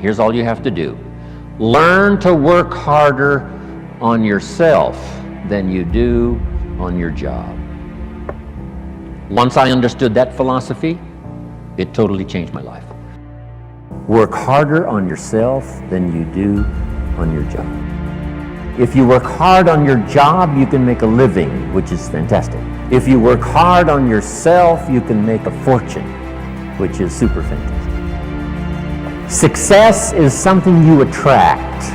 Here's all you have to do. Learn to work harder on yourself than you do on your job. Once I understood that philosophy, it totally changed my life. Work harder on yourself than you do on your job. If you work hard on your job, you can make a living, which is fantastic. If you work hard on yourself, you can make a fortune, which is super fantastic. Success is something you attract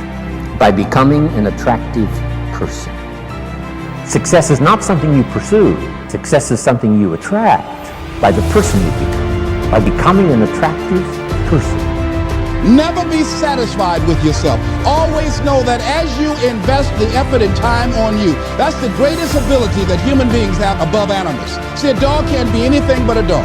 by becoming an attractive person. Success is not something you pursue. Success is something you attract by the person you become, by becoming an attractive person. Never be satisfied with yourself. Always know that as you invest the effort and time on you, that's the greatest ability that human beings have above animals. See, a dog can't be anything but a dog.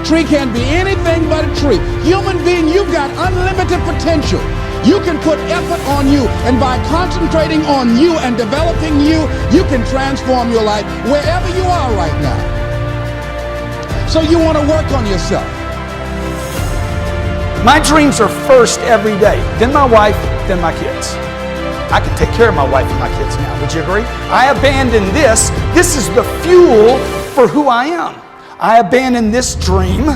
Tree can't be anything but a tree. Human being, you've got unlimited potential. You can put effort on you, and by concentrating on you and developing you, you can transform your life wherever you are right now. So you want to work on yourself. My dreams are first every day, then my wife, then my kids. I can take care of my wife and my kids now, would you agree? I abandoned this. This is the fuel for who I am. I abandon this dream,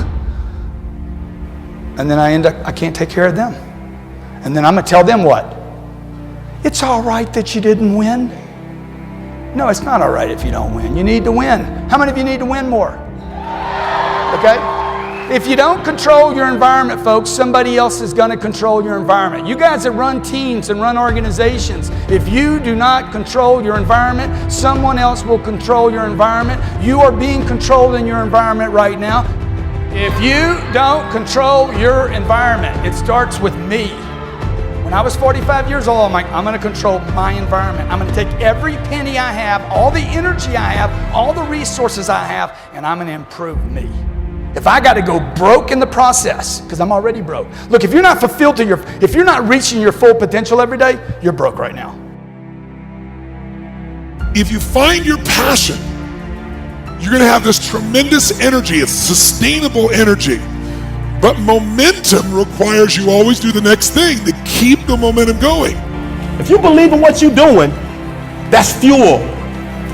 and then I can't take care of them. And then I'm going to tell them what? It's all right that you didn't win. No, it's not all right if you don't win. You need to win. How many of you need to win more? Okay? If you don't control your environment, folks, somebody else is going to control your environment. You guys that run teams and run organizations, if you do not control your environment, someone else will control your environment. You are being controlled in your environment right now. If you don't control your environment, it starts with me. When I was 45 years old, I'm like, I'm going to control my environment. I'm going to take every penny I have, all the energy I have, all the resources I have, and I'm going to improve me. If I got to go broke in the process, because I'm already broke. Look, if you're not fulfilled if you're not reaching your full potential every day, you're broke right now. If you find your passion, you're going to have this tremendous energy. It's sustainable energy. But momentum requires you always do the next thing to keep the momentum going. If you believe in what you're doing, that's fuel.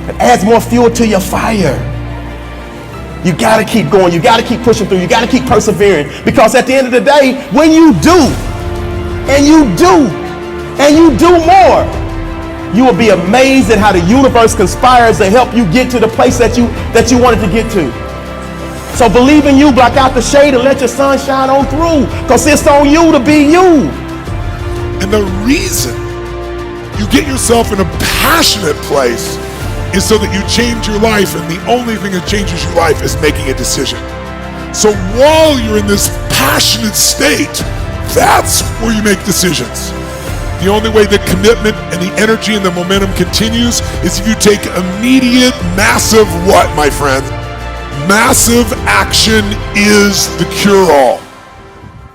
It adds more fuel to your fire. You gotta keep going, you gotta keep pushing through, you gotta keep persevering, because at the end of the day, when you do, and you do, and you do more, you will be amazed at how the universe conspires to help you get to the place that you wanted to get to. So believe in you, block out the shade, and let your sun shine on through, because it's on you to be you. And the reason you get yourself in a passionate place is so that you change your life, and the only thing that changes your life is making a decision. So while you're in this passionate state, that's where you make decisions. The only way the commitment and the energy and the momentum continues is if you take immediate, massive what, my friend? Massive action is the cure-all.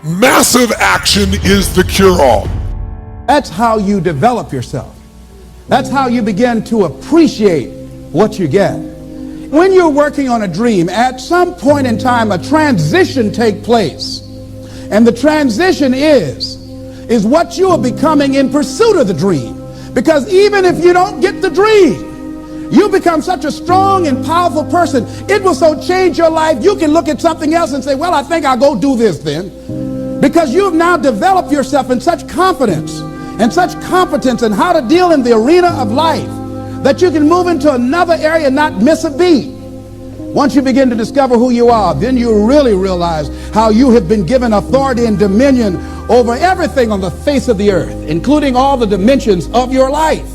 Massive action is the cure-all. That's how you develop yourself. That's how you begin to appreciate what you get. When you're working on a dream, at some point in time, a transition takes place. And the transition is what you are becoming in pursuit of the dream. Because even if you don't get the dream, you become such a strong and powerful person, it will so change your life, you can look at something else and say, well, I think I'll go do this then. Because you have now developed yourself in such confidence and such competence in how to deal in the arena of life that you can move into another area and not miss a beat. Once you begin to discover who you are, then you really realize how you have been given authority and dominion over everything on the face of the earth, including all the dimensions of your life.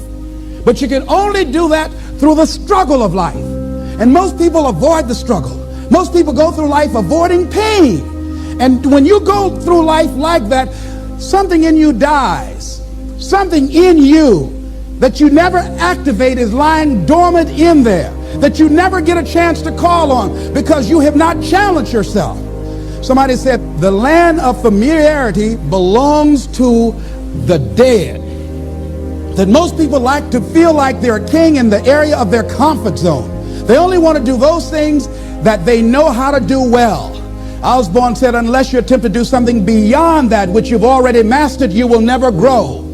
But you can only do that through the struggle of life. And most people avoid the struggle. Most people go through life avoiding pain. And when you go through life like that, something in you dies. Something in you that you never activate is lying dormant in there, that you never get a chance to call on because you have not challenged yourself. Somebody said the land of familiarity belongs to the dead. That most people like to feel like they're a king in the area of their comfort zone. They only want to do those things that they know how to do well. Osborne said, unless you attempt to do something beyond that which you've already mastered, you will never grow.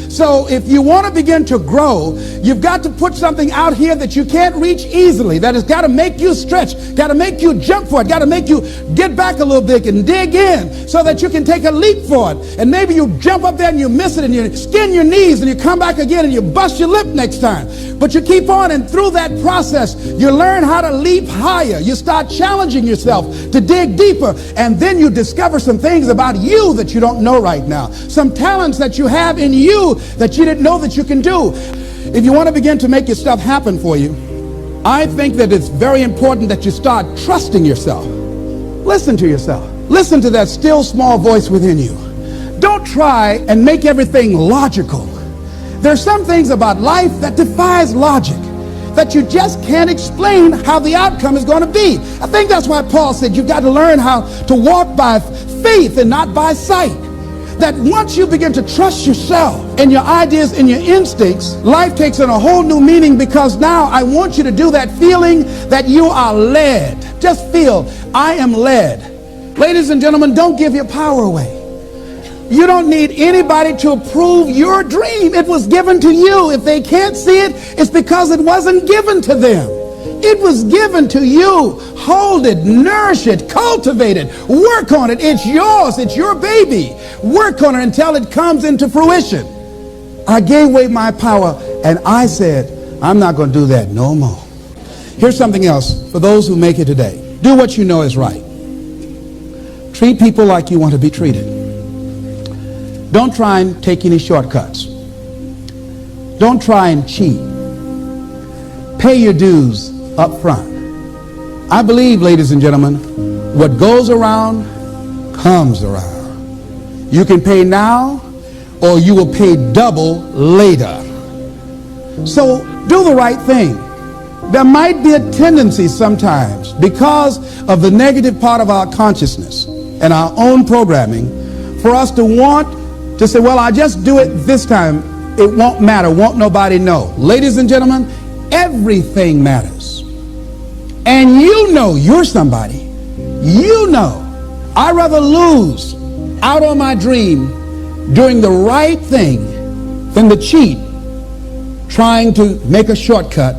So if you want to begin to grow, you've got to put something out here that you can't reach easily, that has got to make you stretch, got to make you jump for it, got to make you get back a little bit and dig in so that you can take a leap for it. And maybe you jump up there and you miss it and you skin your knees and you come back again and you bust your lip next time. But you keep on, and through that process, you learn how to leap higher. You start challenging yourself to dig deeper, and then you discover some things about you that you don't know right now, some talents that you have in you that you didn't know that you can do. If you want to begin to make your stuff happen for you, I think that it's very important that you start trusting yourself. Listen to yourself. Listen to that still small voice within you. Don't try and make everything logical. There's some things about life that defies logic, that you just can't explain how the outcome is going to be. I think that's why Paul said you've got to learn how to walk by faith and not by sight. That once you begin to trust yourself and your ideas and your instincts, life takes on a whole new meaning, because now I want you to do that feeling that you are led. Just feel, I am led. Ladies and gentlemen, don't give your power away. You don't need anybody to approve your dream. It was given to you. If they can't see it, it's because it wasn't given to them. It was given to you. Hold it, nourish it, cultivate it, work on it. It's yours. It's your baby. Work on it until it comes into fruition. I gave away my power and I said, I'm not going to do that no more. Here's something else for those who make it today. Do what you know is right. Treat people like you want to be treated. Don't try and take any shortcuts. Don't try and cheat. Pay your dues up front. I believe, ladies and gentlemen, what goes around comes around. You can pay now, or you will pay double later. So do the right thing. There might be a tendency sometimes, because of the negative part of our consciousness and our own programming, for us to want to say, well, I just do it this time. It won't matter. Won't nobody know. Ladies and gentlemen, everything matters. And you know you're somebody. You know. I'd rather lose out on my dream doing the right thing than to cheat trying to make a shortcut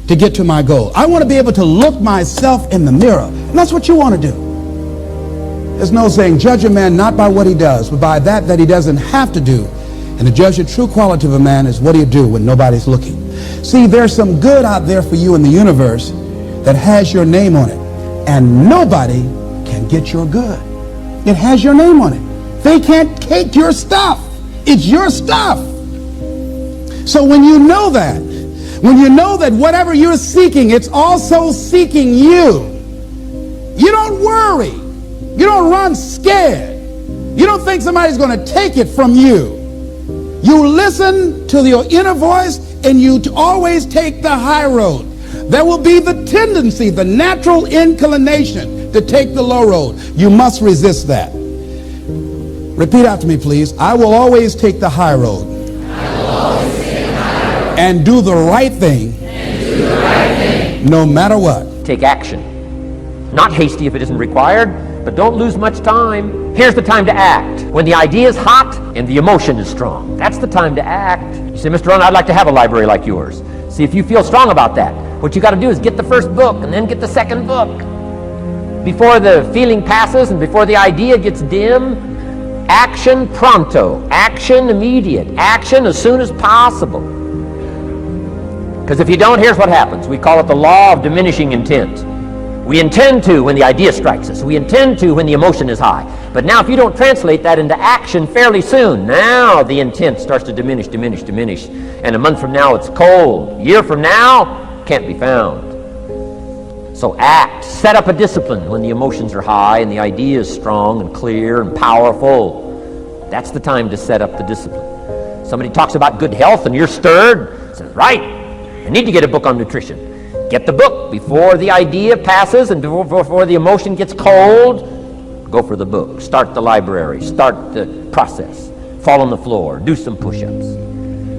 to get to my goal. I want to be able to look myself in the mirror. And that's what you want to do. There's no saying, judge a man not by what he does, but by that he doesn't have to do. And to judge the true quality of a man is what do you do when nobody's looking. See, there's some good out there for you in the universe that has your name on it. And nobody can get your good. It has your name on it. They can't take your stuff. It's your stuff. So when you know that whatever you're seeking, it's also seeking you, you don't worry. You don't run scared. You don't think somebody's going to take it from you. You listen to your inner voice, and you always take the high road. There will be the tendency, the natural inclination to take the low road. You must resist that. Repeat after me, please. I will always take the high road. I will always take the high road. And do the right thing. And do the right thing. No matter what. Take action. Not hasty if it isn't required. But don't lose much time. Here's the time to act. When the idea is hot and the emotion is strong. That's the time to act. You say, Mr. Ron, I'd like to have a library like yours. See if you feel strong about that. What you got to do is get the first book and then get the second book. Before the feeling passes and before the idea gets dim, action pronto. Action immediate. Action as soon as possible. Because if you don't, here's what happens. We call it the law of diminishing intent. We intend to when the idea strikes us. We intend to when the emotion is high. But now if you don't translate that into action fairly soon, now the intent starts to diminish. And a month from now it's cold. A year from now, can't be found. So act. Set up a discipline when the emotions are high and the idea is strong and clear and powerful. That's the time to set up the discipline. Somebody talks about good health and you're stirred. Says, right, I need to get a book on nutrition. Get the book before the idea passes and before the emotion gets cold. Go for the book. Start the library. Start the process. Fall on the floor. Do some push-ups.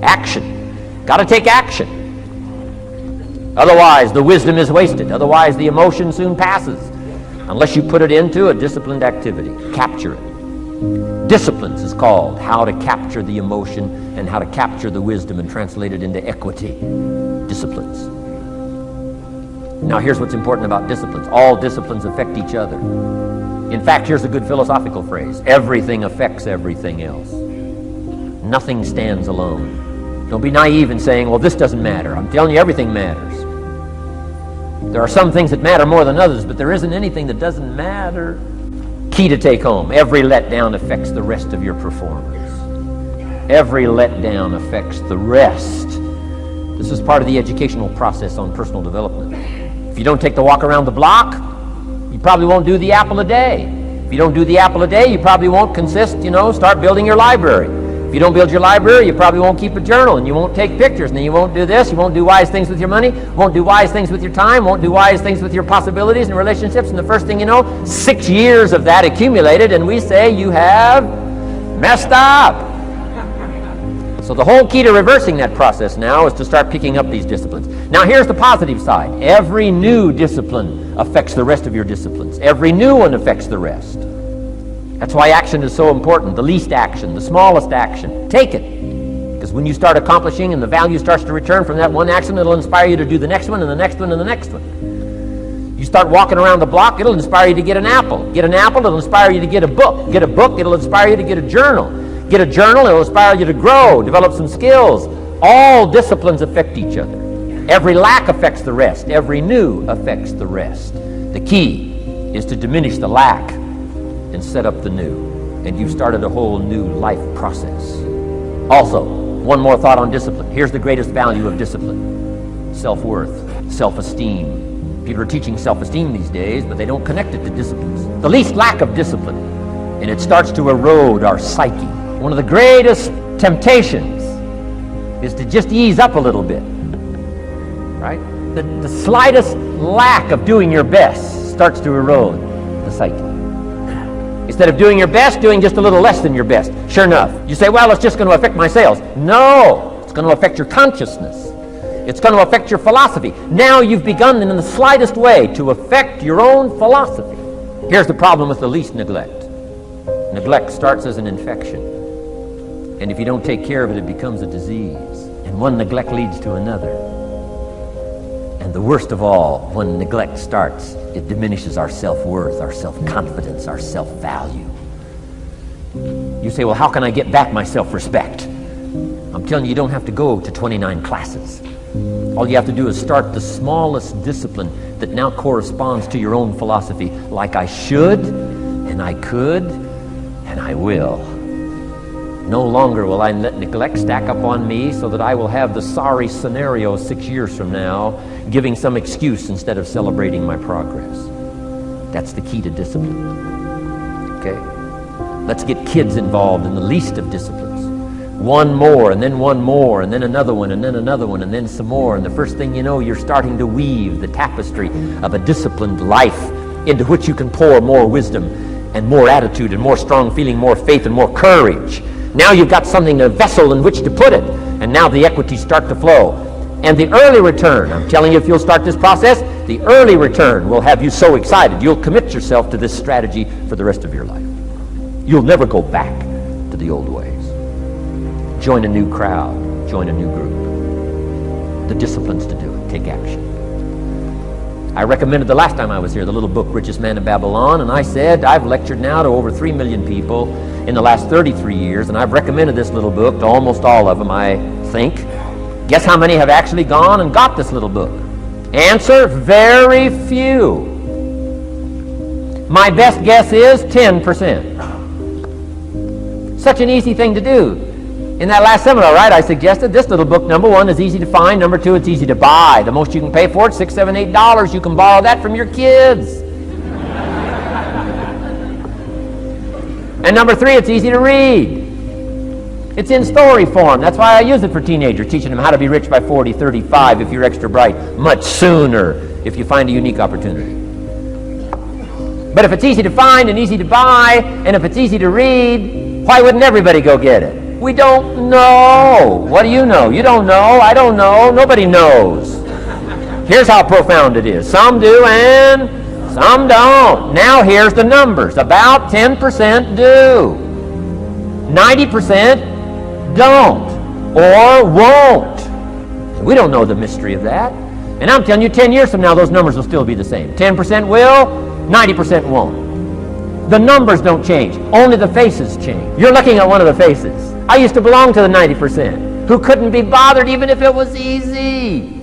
Action. Got to take action. Otherwise, the wisdom is wasted. Otherwise, the emotion soon passes. unless you put it into a disciplined activity. Capture it. Disciplines is called how to capture the emotion and how to capture the wisdom and translate it into equity. Disciplines. Now here's what's important about disciplines. All disciplines affect each other. In fact, here's a good philosophical phrase. Everything affects everything else. Nothing stands alone. Don't be naive in saying, well, this doesn't matter. I'm telling you, everything matters. There are some things that matter more than others, but there isn't anything that doesn't matter. Key to take home. Every letdown affects the rest of your performance. Every letdown affects the rest. This is part of the educational process on personal development. If you don't take the walk around the block, you probably won't do the apple a day. If you don't do the apple a day, you probably won't start building your library. If you don't build your library, you probably won't keep a journal, and you won't take pictures, and then you won't do this, you won't do wise things with your money, won't do wise things with your time, won't do wise things with your possibilities and relationships, and the first thing you know, 6 years of that accumulated, and we say you have messed up. So the whole key to reversing that process now is to start picking up these disciplines. Now here's the positive side. Every new discipline affects the rest of your disciplines. Every new one affects the rest. That's why action is so important. The least action, the smallest action. Take it. Because when you start accomplishing and the value starts to return from that one action, it'll inspire you to do the next one and the next one and the next one. You start walking around the block, it'll inspire you to get an apple. Get an apple, it'll inspire you to get a book. Get a book, it'll inspire you to get a journal. Get a journal, it'll inspire you to grow, develop some skills. All disciplines affect each other. Every lack affects the rest. Every new affects the rest. The key is to diminish the lack and set up the new. And you've started a whole new life process. Also, one more thought on discipline. Here's the greatest value of discipline. Self-worth, self-esteem. People are teaching self-esteem these days, but they don't connect it to disciplines. The least lack of discipline, and it starts to erode our psyche. One of the greatest temptations is to just ease up a little bit, right? The slightest lack of doing your best starts to erode the psyche. Instead of doing your best, doing just a little less than your best. Sure enough, you say, well, it's just going to affect my sales. No, it's going to affect your consciousness. It's going to affect your philosophy. Now you've begun in the slightest way to affect your own philosophy. Here's the problem with the least neglect. Neglect starts as an infection. And if you don't take care of it, it becomes a disease. And one neglect leads to another. And the worst of all, when neglect starts, it diminishes our self-worth, our self-confidence, our self-value. You say, well, how can I get back my self-respect? I'm telling you, you don't have to go to 29 classes. All you have to do is start the smallest discipline that now corresponds to your own philosophy, like I should, and I could, and I will. No longer will I let neglect stack up on me so that I will have the sorry scenario 6 years from now, giving some excuse instead of celebrating my progress. That's the key to discipline. Okay? Let's get kids involved in the least of disciplines. One more, and then one more, and then another one, and then another one, and then some more. And the first thing you know, you're starting to weave the tapestry of a disciplined life into which you can pour more wisdom and more attitude and more strong feeling, more faith and more courage. Now you've got something, a vessel in which to put it, and now the equities start to flow. And the early return, I'm telling you, if you'll start this process, the early return will have you so excited, you'll commit yourself to this strategy for the rest of your life. You'll never go back to the old ways. Join a new crowd, join a new group. The disciplines to do it, take action. I recommended the last time I was here the little book, Richest Man in Babylon, and I said I've lectured now to over 3 million people in the last 33 years, and I've recommended this little book to almost all of them, I think. Guess how many have actually gone and got this little book? Answer, very few. My best guess is 10%. Such an easy thing to do. In that last seminar, right, I suggested this little book, number one, is easy to find. Number two, it's easy to buy. The most you can pay for it, $6, $7, $8. You can borrow that from your kids. And number three, it's easy to read. It's in story form. That's why I use it for teenagers, teaching them how to be rich by 40, 35 if you're extra bright, much sooner if you find a unique opportunity. But if it's easy to find and easy to buy, and if it's easy to read, why wouldn't everybody go get it? We don't know. What do you know? You don't know. I don't know. Nobody knows. Here's how profound it is. Some do and some don't. Now here's the numbers. About 10% do. 90% don't or won't. We don't know the mystery of that. And I'm telling you, 10 years from now, those numbers will still be the same. 10% will, 90% won't. The numbers don't change. Only the faces change. You're looking at one of the faces. I used to belong to the 90% who couldn't be bothered even if it was easy.